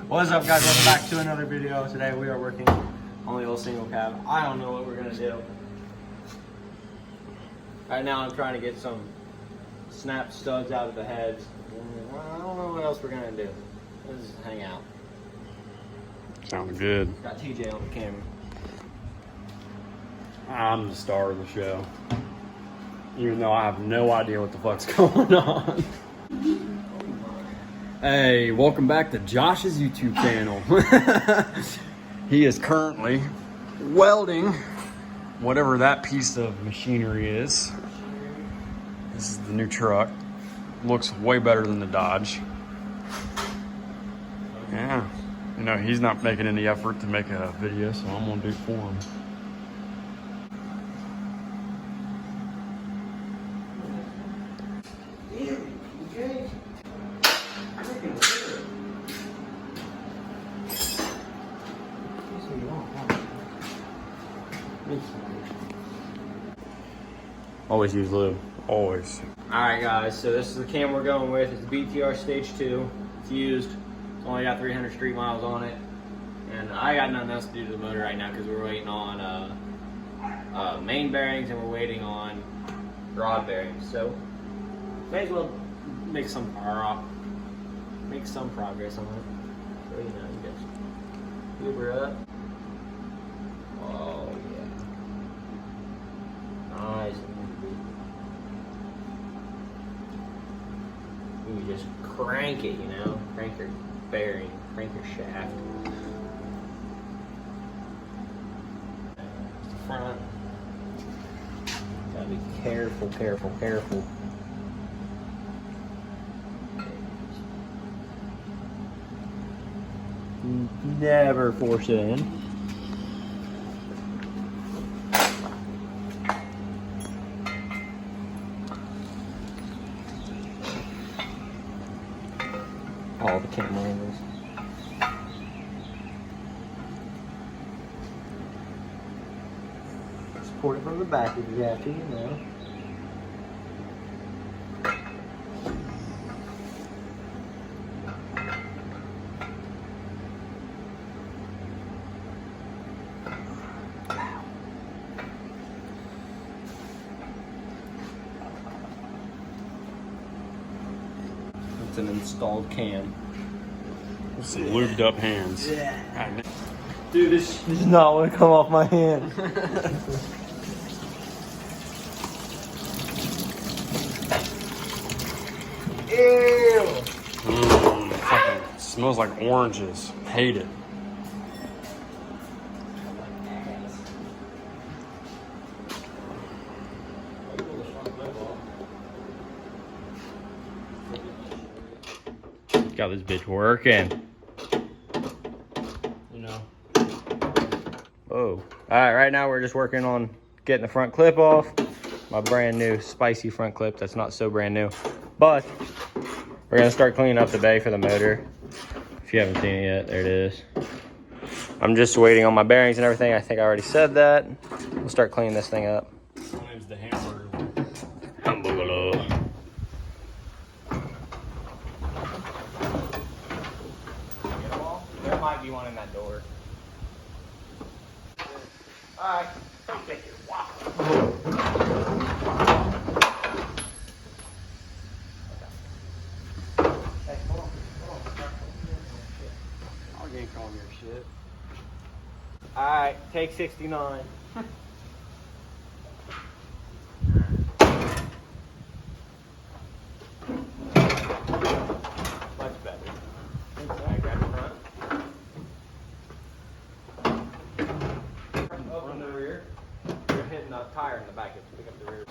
What's up, guys? Welcome back to another video. Today we are working on the old single cab. I don't know what we're gonna do. Right now I'm trying to get some snap studs out of the heads. I don't know what else we're gonna do. Let's just hang out. Sounded good. Got TJ on the camera. I'm the star of the show. Even though I have no idea what the fuck's going on. Hey, welcome back to Josh's YouTube channel. He is currently welding whatever that piece of machinery is. This is the new truck. Looks way better than the Dodge. Yeah. You know, he's not making any effort to make a video, so I'm gonna do it for him. Always use lube, always. Alright guys, so this is the cam we're going with. It's the BTR Stage 2. It's used. It's only got 300 street miles on it. And I got nothing else to do to the motor right now because we're waiting on main bearings and we're waiting on rod bearings. So may as well make some progress on it. So you know, you just Uber up. Oh yeah. Nice. You just crank it, you know? Crank your bearing, crank your shaft. Front. Gotta be careful, careful, careful. Never force it in. All the camera angles. Support it from the back if you have to, you know. It's an installed cam. Some lubed up hands. Yeah. Dude, this does not want to come off my hand. Ew. Fucking smells like oranges. Hate it. Got this bitch working. You know. Oh. Alright, right now we're just working on getting the front clip off. My brand new spicy front clip that's not so brand new. But we're gonna start cleaning up the bay for the motor. If you haven't seen it yet, there it is. I'm just waiting on my bearings and everything. I think I already said that. We'll start cleaning this thing up. My name's the hamburger. Hamburger. There might be one in that door. Alright, come take it. Wow. Hey, hold on. I'll get calm your shit. Alright, take 69. Much better. Alright, grab the front. Open the rear. You're hitting the tire in the back. You have to pick up the rear.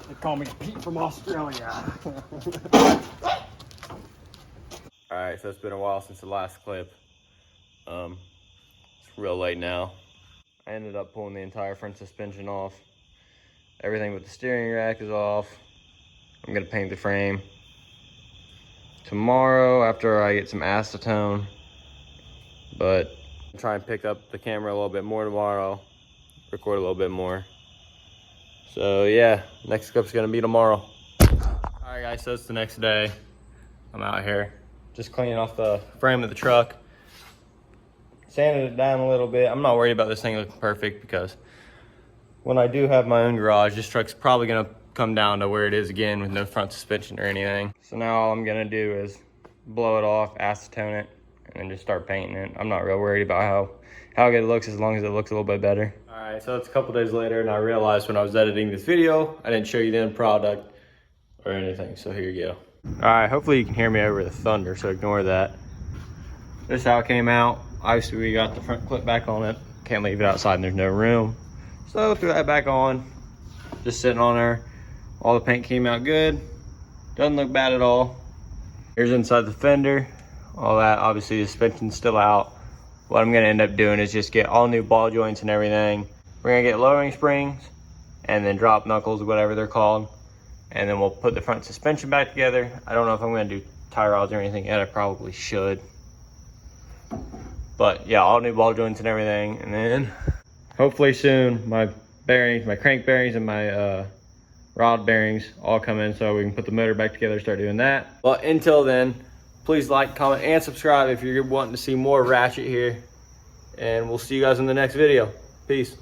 They call me Pete from Australia. Alright, so it's been a while since the last clip. It's real late now. I ended up pulling the entire front suspension off. Everything but the steering rack is off. I'm gonna paint the frame tomorrow after I get some acetone. But I'll try and pick up the camera a little bit more tomorrow, record a little bit more. So yeah, next clip's gonna be tomorrow. All right guys, so it's the next day. I'm out here just cleaning off the frame of the truck. Sanded it down a little bit. I'm not worried about this thing looking perfect because when I do have my own garage, this truck's probably gonna come down to where it is again with no front suspension or anything. So now all I'm gonna do is blow it off, acetone it, and then just start painting it. I'm not real worried about how good it looks as long as it looks a little bit better. All right, so it's a couple days later and I realized when I was editing this video, I didn't show you the end product or anything, so here you go. All right, hopefully you can hear me over the thunder, so ignore that. This is how it came out. Obviously we got the front clip back on it. Can't leave it outside and there's no room. So threw that back on, just sitting on there. All the paint came out good. Doesn't look bad at all. Here's inside the fender. All that, obviously the suspension's still out. What I'm gonna end up doing is just get all new ball joints and everything. We're gonna get lowering springs and then drop knuckles, whatever they're called. And then we'll put the front suspension back together. I don't know if I'm gonna do tie rods or anything yet. I probably should. But yeah, all new ball joints and everything. And then hopefully soon my bearings, my crank bearings and my rod bearings all come in so we can put the motor back together and start doing that. But until then, please like, comment, and subscribe if you're wanting to see more Ratchet here. And we'll see you guys in the next video. Peace.